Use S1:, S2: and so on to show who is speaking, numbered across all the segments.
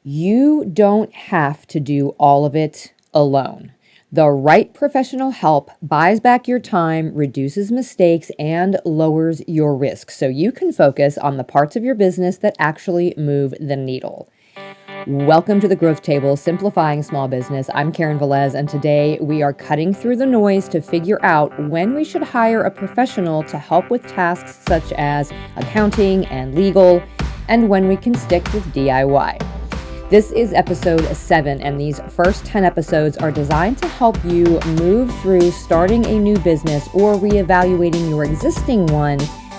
S1: You don't have to do all of it alone. The right professional help buys back your time, reduces mistakes, and lowers your risk so you can focus on the parts of your business that actually move the needle. Welcome to the Growth Table, Simplifying Small Business. I'm Karen Velez, and today we are cutting through the noise to figure out when we should hire a professional to help with tasks such as accounting and legal, and when we can stick with DIY. This is episode 7, and these first 10 episodes are designed to help you move through starting a new business or reevaluating your existing one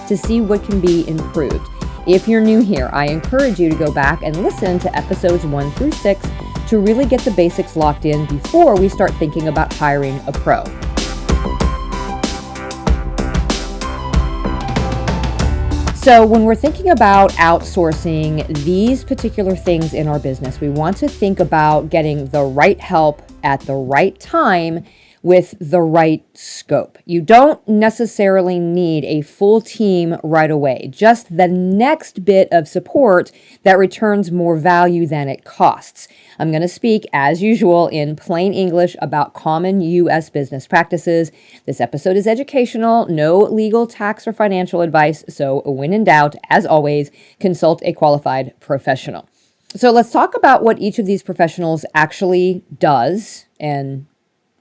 S1: to see what can be improved. If you're new here, I encourage you to go back and listen to episodes 1 through 6 to really get the basics locked in before we start thinking about hiring a pro. So when we're thinking about outsourcing these particular things in our business, we want to think about getting the right help at the right time with the right scope. You don't necessarily need a full team right away, just the next bit of support that returns more value than it costs. I'm going to speak, as usual, in plain English about common U.S. business practices. This episode is educational, no legal, tax, or financial advice, so when in doubt, as always, consult a qualified professional. So let's talk about what each of these professionals actually does and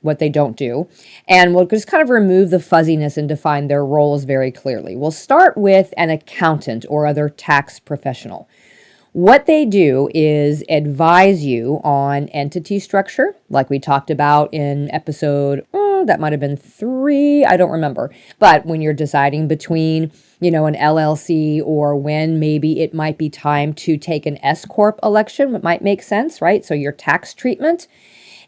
S1: what they don't do. And we'll just kind of remove the fuzziness and define their roles very clearly. We'll start with an accountant or other tax professional. What they do is advise you on entity structure, like we talked about in episode, that might have been 3, I don't remember. But when you're deciding between, an LLC or when maybe it might be time to take an S Corp election, it might make sense, right? So your tax treatment.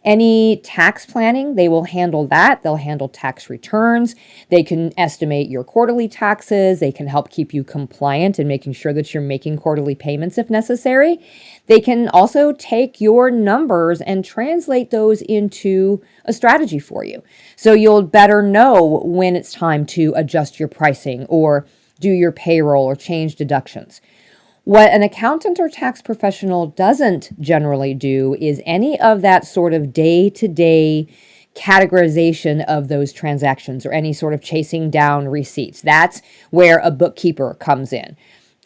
S1: Any tax planning, they will handle that. They'll handle tax returns. They can estimate your quarterly taxes. They can help keep you compliant and making sure that you're making quarterly payments if necessary. They can also take your numbers and translate those into a strategy for you. So you'll better know when it's time to adjust your pricing or do your payroll or change deductions. What an accountant or tax professional doesn't generally do is any of that sort of day-to-day categorization of those transactions or any sort of chasing down receipts. That's where a bookkeeper comes in.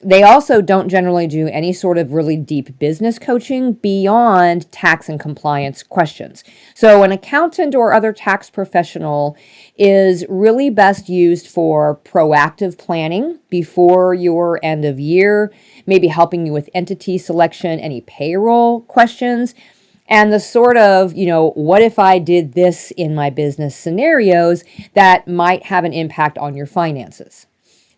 S1: They also don't generally do any sort of really deep business coaching beyond tax and compliance questions. So an accountant or other tax professional is really best used for proactive planning before your end of year, maybe helping you with entity selection, any payroll questions, and the sort of, what if I did this in my business scenarios that might have an impact on your finances.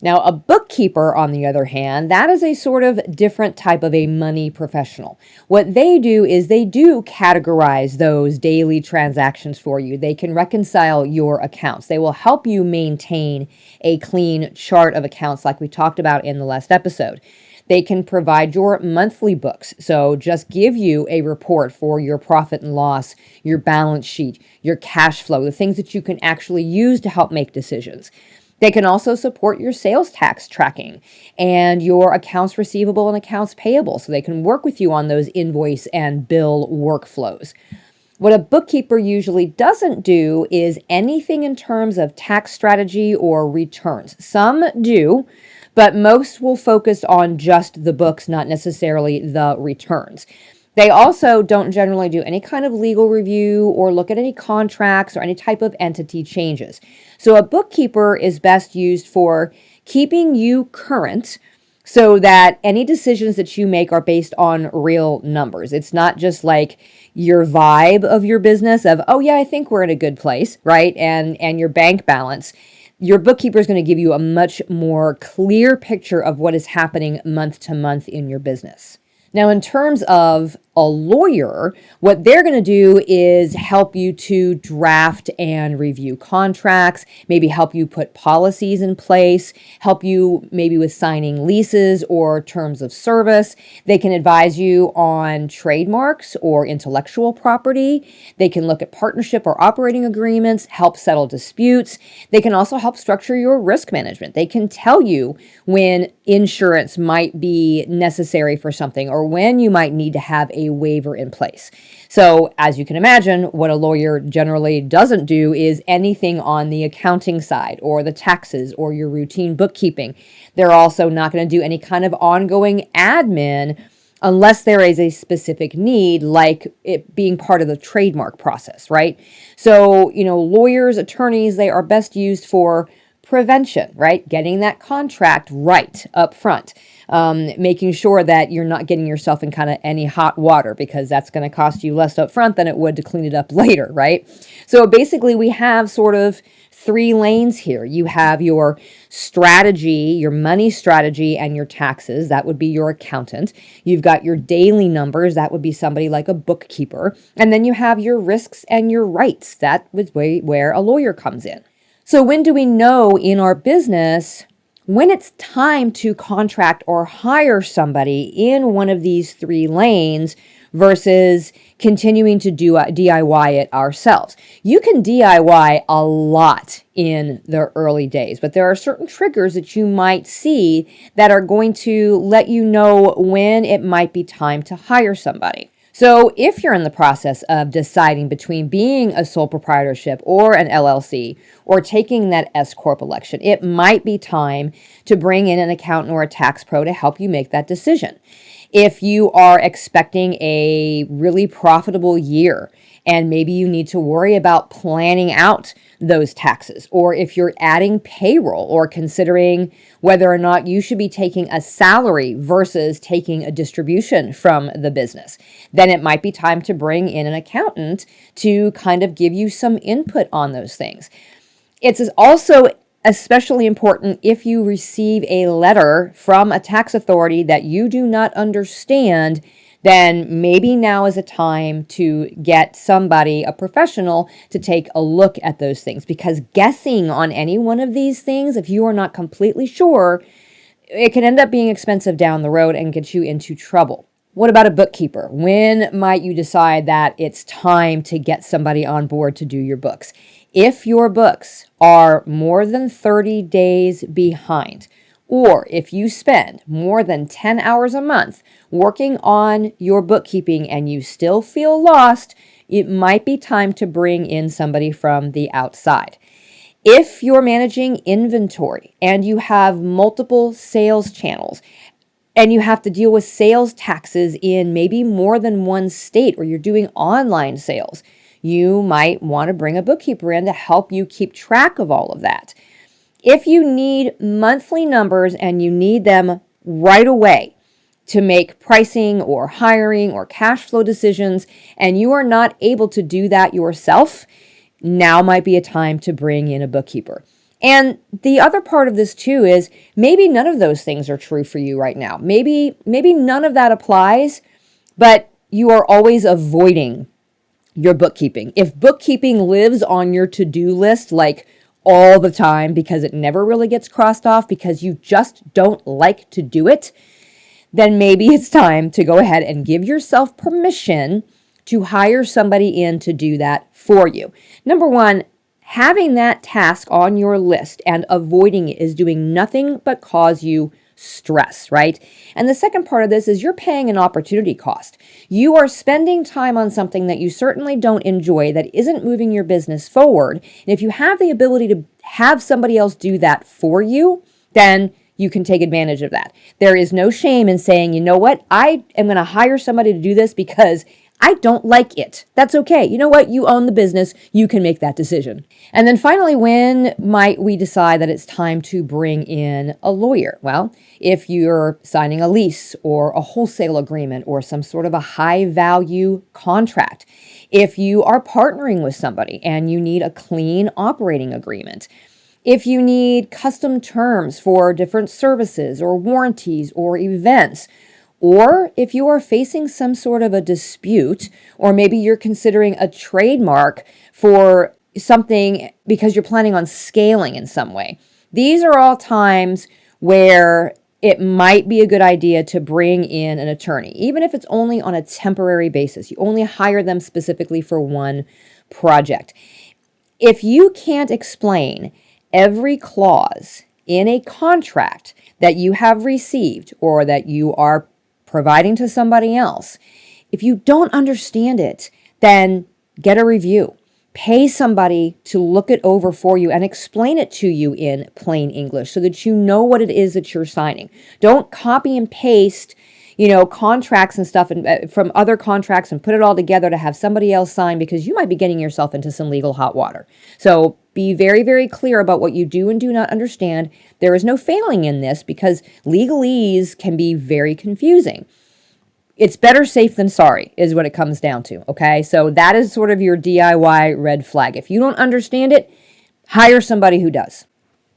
S1: Now, a bookkeeper, on the other hand, that is a sort of different type of a money professional. What they do is they do categorize those daily transactions for you. They can reconcile your accounts. They will help you maintain a clean chart of accounts like we talked about in the last episode. They can provide your monthly books. So just give you a report for your profit and loss, your balance sheet, your cash flow, the things that you can actually use to help make decisions. They can also support your sales tax tracking and your accounts receivable and accounts payable, so they can work with you on those invoice and bill workflows. What a bookkeeper usually doesn't do is anything in terms of tax strategy or returns. Some do, but most will focus on just the books, not necessarily the returns. They also don't generally do any kind of legal review or look at any contracts or any type of entity changes. So a bookkeeper is best used for keeping you current so that any decisions that you make are based on real numbers. It's not just like your vibe of your business of, oh yeah, I think we're in a good place, right? And your bank balance. Your bookkeeper is going to give you a much more clear picture of what is happening month to month in your business. Now, in terms of a lawyer, what they're going to do is help you to draft and review contracts, maybe help you put policies in place, help you maybe with signing leases or terms of service. They can advise you on trademarks or intellectual property. They can look at partnership or operating agreements, help settle disputes. They can also help structure your risk management. They can tell you when insurance might be necessary for something or when you might need to have a a waiver in place. So as you can imagine, what a lawyer generally doesn't do is anything on the accounting side or the taxes or your routine bookkeeping. They're also not going to do any kind of ongoing admin unless there is a specific need, like it being part of the trademark process, right? So, lawyers, attorneys, they are best used for prevention, right? Getting that contract right up front, making sure that you're not getting yourself in kind of any hot water, because that's going to cost you less up front than it would to clean it up later, right? So basically, we have sort of three lanes here. You have your strategy, your money strategy, and your taxes. That would be your accountant. You've got your daily numbers. That would be somebody like a bookkeeper. And then you have your risks and your rights. That was where a lawyer comes in. So when do we know in our business when it's time to contract or hire somebody in one of these three lanes versus continuing to do DIY it ourselves? You can DIY a lot in the early days, but there are certain triggers that you might see that are going to let you know when it might be time to hire somebody. So if you're in the process of deciding between being a sole proprietorship or an LLC or taking that S Corp election, it might be time to bring in an accountant or a tax pro to help you make that decision. If you are expecting a really profitable year and maybe you need to worry about planning out those taxes, or if you're adding payroll or considering whether or not you should be taking a salary versus taking a distribution from the business, then it might be time to bring in an accountant to kind of give you some input on those things. It's also especially important if you receive a letter from a tax authority that you do not understand, then maybe now is a time to get somebody, a professional, to take a look at those things. Because guessing on any one of these things, if you are not completely sure, it can end up being expensive down the road and get you into trouble. What about a bookkeeper? When might you decide that it's time to get somebody on board to do your books? If your books are more than 30 days behind, or if you spend more than 10 hours a month working on your bookkeeping and you still feel lost, it might be time to bring in somebody from the outside. If you're managing inventory and you have multiple sales channels and you have to deal with sales taxes in maybe more than one state, or you're doing online sales, you might want to bring a bookkeeper in to help you keep track of all of that. If you need monthly numbers and you need them right away to make pricing or hiring or cash flow decisions, and you are not able to do that yourself, now might be a time to bring in a bookkeeper. And the other part of this too is maybe none of those things are true for you right now. Maybe none of that applies, but you are always avoiding your bookkeeping. If bookkeeping lives on your to-do list like all the time because it never really gets crossed off because you just don't like to do it, then maybe it's time to go ahead and give yourself permission to hire somebody in to do that for you. Number one, having that task on your list and avoiding it is doing nothing but cause you stress, right? And the second part of this is you're paying an opportunity cost. You are spending time on something that you certainly don't enjoy, that isn't moving your business forward. And if you have the ability to have somebody else do that for you, then you can take advantage of that. There is no shame in saying, you know what, I am going to hire somebody to do this because I don't like it. That's okay. You know what? You own the business. You can make that decision. And then finally, when might we decide that it's time to bring in a lawyer? Well, if you're signing a lease or a wholesale agreement or some sort of a high value contract, if you are partnering with somebody and you need a clean operating agreement, if you need custom terms for different services or warranties or events, or if you are facing some sort of a dispute, or maybe you're considering a trademark for something because you're planning on scaling in some way. These are all times where it might be a good idea to bring in an attorney, even if it's only on a temporary basis. You only hire them specifically for one project. If you can't explain every clause in a contract that you have received or that you are providing to somebody else, If you don't understand it, then get a review. Pay somebody to look it over for you and explain it to you in plain English so that you know what it is that you're signing. Don't copy and paste, contracts and stuff from other contracts and put it all together to have somebody else sign, because you might be getting yourself into some legal hot water. So be very, very clear about what you do and do not understand. There is no failing in this because legalese can be very confusing. It's better safe than sorry is what it comes down to, okay? So that is sort of your DIY red flag. If you don't understand it, hire somebody who does.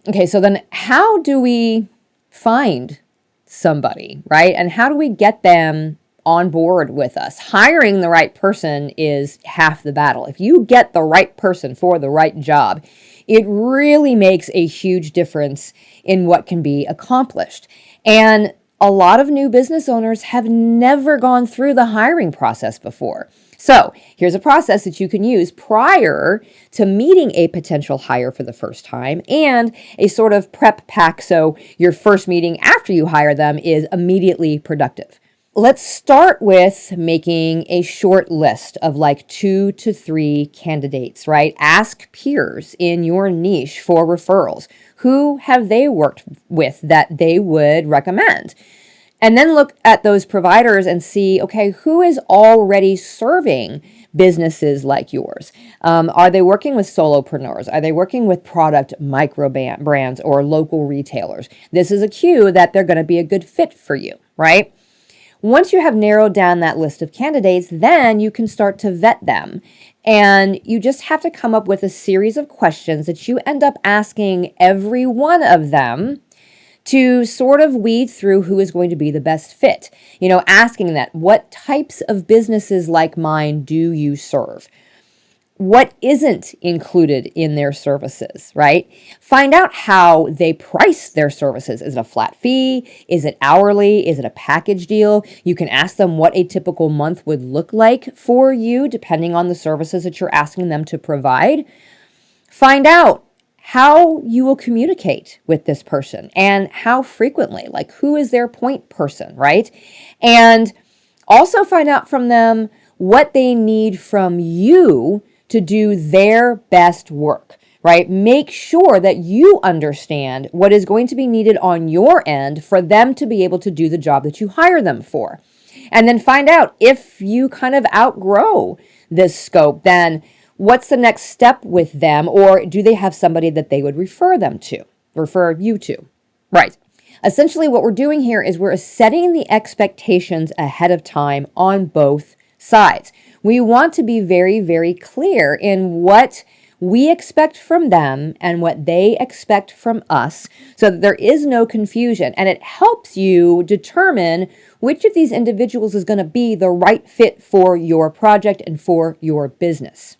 S1: Okay, so then how do we find somebody, right? And how do we get them on board with us? Hiring the right person is half the battle. If you get the right person for the right job, it really makes a huge difference in what can be accomplished. And a lot of new business owners have never gone through the hiring process before. So here's a process that you can use prior to meeting a potential hire for the first time, and a sort of prep pack so your first meeting after you hire them is immediately productive. Let's start with making a short list of like 2 to 3 candidates, right? Ask peers in your niche for referrals. Who have they worked with that they would recommend? And then look at those providers and see, okay, who is already serving businesses like yours? Are they working with solopreneurs? Are they working with product micro brands or local retailers? This is a cue that they're going to be a good fit for you, right? Once you have narrowed down that list of candidates, then you can start to vet them. And you just have to come up with a series of questions that you end up asking every one of them to sort of weed through who is going to be the best fit. Asking that, what types of businesses like mine do you serve? What isn't included in their services, right? Find out how they price their services. Is it a flat fee? Is it hourly? Is it a package deal? You can ask them what a typical month would look like for you, depending on the services that you're asking them to provide. Find out how you will communicate with this person and how frequently, like who is their point person, right? And also find out from them what they need from you to do their best work, right? Make sure that you understand what is going to be needed on your end for them to be able to do the job that you hire them for. And then find out if you kind of outgrow this scope, then what's the next step with them, or do they have somebody that they would refer you to? Right. Essentially, what we're doing here is we're setting the expectations ahead of time on both sides. We want to be very, very clear in what we expect from them and what they expect from us so that there is no confusion. And it helps you determine which of these individuals is going to be the right fit for your project and for your business.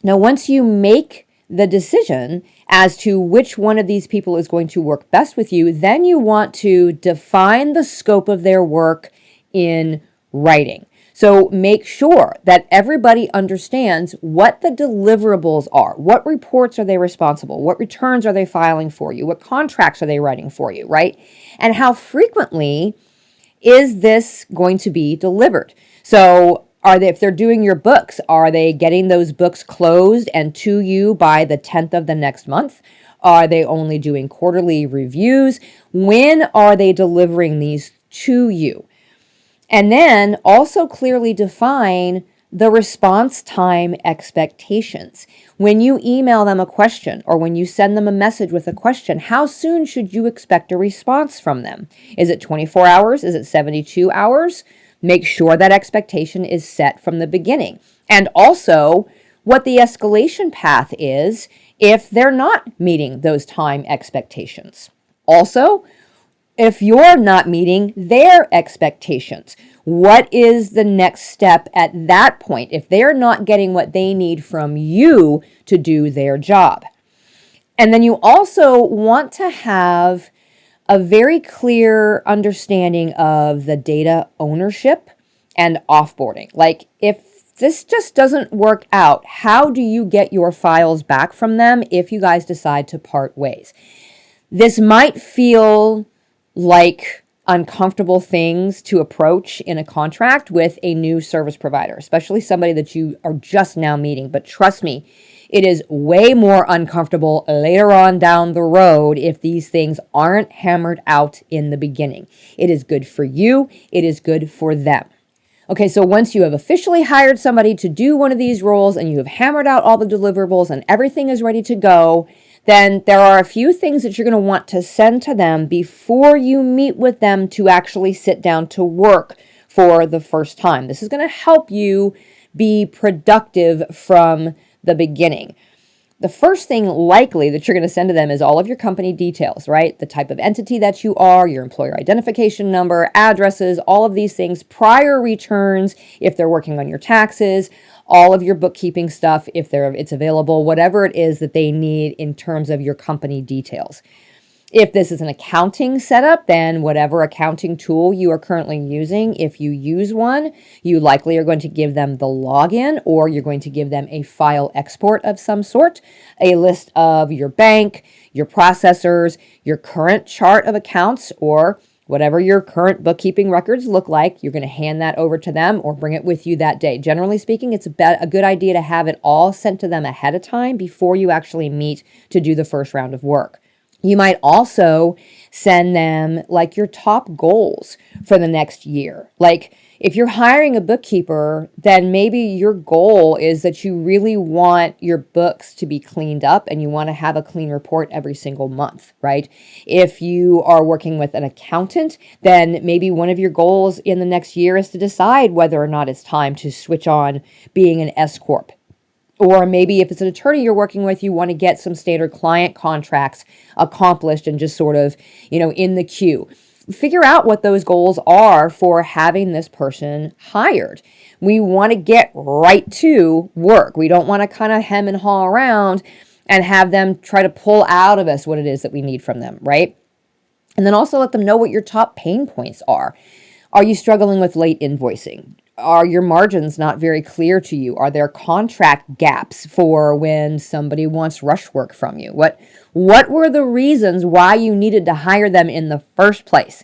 S1: Now, once you make the decision as to which one of these people is going to work best with you, then you want to define the scope of their work in writing. So make sure that everybody understands what the deliverables are. What reports are they responsible? What returns are they filing for you? What contracts are they writing for you, right? And how frequently is this going to be delivered? So if they're doing your books, are they getting those books closed and to you by the 10th of the next month? Are they only doing quarterly reviews? When are they delivering these to you? And then also clearly define the response time expectations. When you email them a question or when you send them a message with a question, how soon should you expect a response from them? Is it 24 hours? Is it 72 hours? Make sure that expectation is set from the beginning. And also what the escalation path is if they're not meeting those time expectations. Also, if you're not meeting their expectations, what is the next step at that point if they're not getting what they need from you to do their job? And then you also want to have a very clear understanding of the data ownership and offboarding. Like, if this just doesn't work out, how do you get your files back from them if you guys decide to part ways? This might feel like uncomfortable things to approach in a contract with a new service provider, especially somebody that you are just now meeting. But trust me, it is way more uncomfortable later on down the road if these things aren't hammered out in the beginning. It is good for you. It is good for them. Okay, so once you have officially hired somebody to do one of these roles and you have hammered out all the deliverables and everything is ready to go, then there are a few things that you're going to want to send to them before you meet with them to actually sit down to work for the first time. This is going to help you be productive from the beginning. The first thing likely that you're going to send to them is all of your company details, right? The type of entity that you are, your employer identification number, addresses, all of these things, prior returns, if they're working on your taxes, all of your bookkeeping stuff, if it's available, whatever it is that they need in terms of your company details. If this is an accounting setup, then whatever accounting tool you are currently using, if you use one, you likely are going to give them the login, or you're going to give them a file export of some sort, a list of your bank, your processors, your current chart of accounts, or whatever your current bookkeeping records look like. You're going to hand that over to them or bring it with you that day. Generally speaking, it's a good idea to have it all sent to them ahead of time before you actually meet to do the first round of work. You might also send them like your top goals for the next year. Like if you're hiring a bookkeeper, then maybe your goal is that you really want your books to be cleaned up and you want to have a clean report every single month, right? If you are working with an accountant, then maybe one of your goals in the next year is to decide whether or not it's time to switch on being an S Corp. Or maybe if it's an attorney you're working with, you want to get some standard client contracts accomplished and just sort of, in the queue. Figure out what those goals are for having this person hired. We want to get right to work. We don't want to kind of hem and haw around and have them try to pull out of us what it is that we need from them, right? And then also let them know what your top pain points are. Are you struggling with late invoicing? Are your margins not very clear to you? Are there contract gaps for when somebody wants rush work from you? What were the reasons why you needed to hire them in the first place?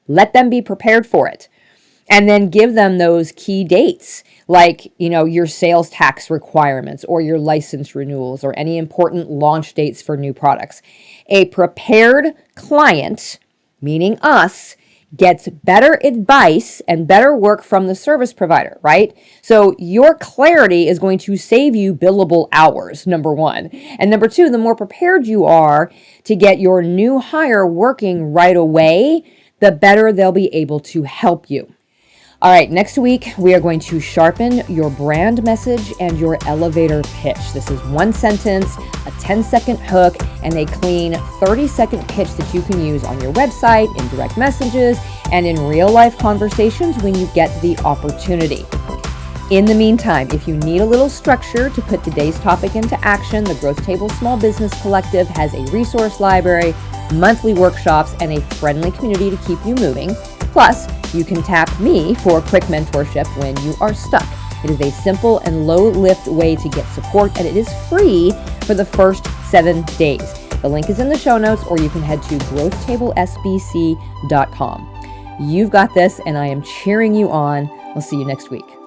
S1: Let them be prepared for it. And then give them those key dates, like, your sales tax requirements or your license renewals or any important launch dates for new products. A prepared client, meaning us, gets better advice and better work from the service provider, right? So your clarity is going to save you billable hours, number one. And number two, the more prepared you are to get your new hire working right away, the better they'll be able to help you. All right, next week, we are going to sharpen your brand message and your elevator pitch. This is one sentence, a 10-second hook, and a clean 30-second pitch that you can use on your website, in direct messages, and in real-life conversations when you get the opportunity. In the meantime, if you need a little structure to put today's topic into action, the Growth Table Small Business Collective has a resource library, monthly workshops, and a friendly community to keep you moving. Plus, you can tap me for quick mentorship when you are stuck. It is a simple and low-lift way to get support, and it is free for the first 7 days. The link is in the show notes, or you can head to growthtablesbc.com. You've got this, and I am cheering you on. We'll see you next week.